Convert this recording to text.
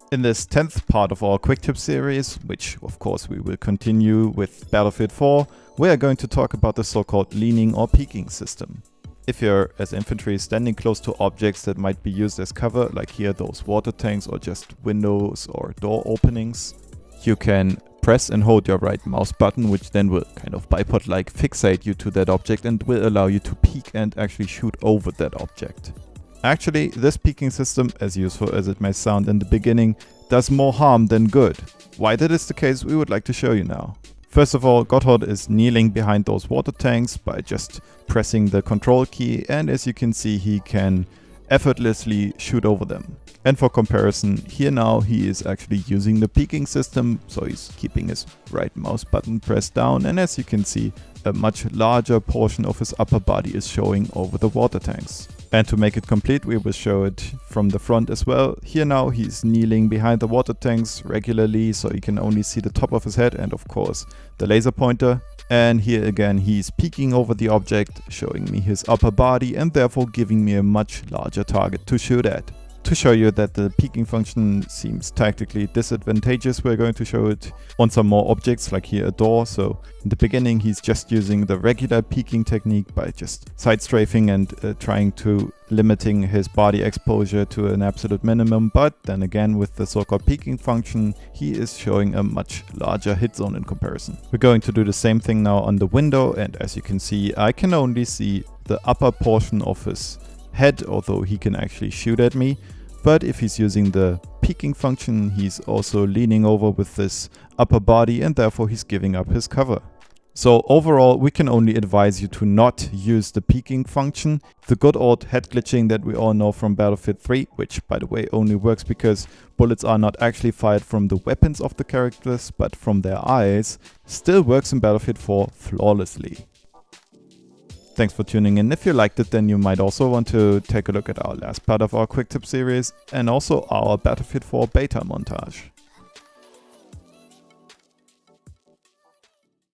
In this 10th part of our quick tip series, which of course we will continue with Battlefield 4, we are going to talk about the so-called leaning or peeking system. If you're as infantry standing close to objects that might be used as cover, like here those water tanks or just windows or door openings, you can press and hold your right mouse button, which then will kind of bipod-like fixate you to that object and will allow you to peek and actually shoot over that object. Actually, this peeking system, as useful as it may sound in the beginning, does more harm than good. Why that is the case, we would like to show you now. First of all, Gotthard is kneeling behind those water tanks by just pressing the control key, and as you can see, he can effortlessly shoot over them. And for comparison, here now he is actually using the peeking system, so he's keeping his right mouse button pressed down, and as you can see, a much larger portion of his upper body is showing over the water tanks. And to make it complete, we will show it from the front as well. Here now he's kneeling behind the water tanks regularly, so you can only see the top of his head and of course the laser pointer. And here again he's peeking over the object, showing me his upper body and therefore giving me a much larger target to shoot at. To show you that the peeking function seems tactically disadvantageous, we're going to show it on some more objects, like here a door. So in the beginning he's just using the regular peeking technique by just side strafing and trying to limiting his body exposure to an absolute minimum, but then again with the so-called peeking function he is showing a much larger hit zone in comparison. We're going to do the same thing now on the window, and as you can see I can only see the upper portion of his head, although he can actually shoot at me. But if he's using the peeking function, he's also leaning over with this upper body and therefore he's giving up his cover. So overall, we can only advise you to not use the peeking function. The good old head glitching that we all know from Battlefield 3, which by the way only works because bullets are not actually fired from the weapons of the characters, but from their eyes, still works in Battlefield 4 flawlessly. Thanks for tuning in. If you liked it, then you might also want to take a look at our last part of our quick tip series and also our Battlefield 4 beta montage.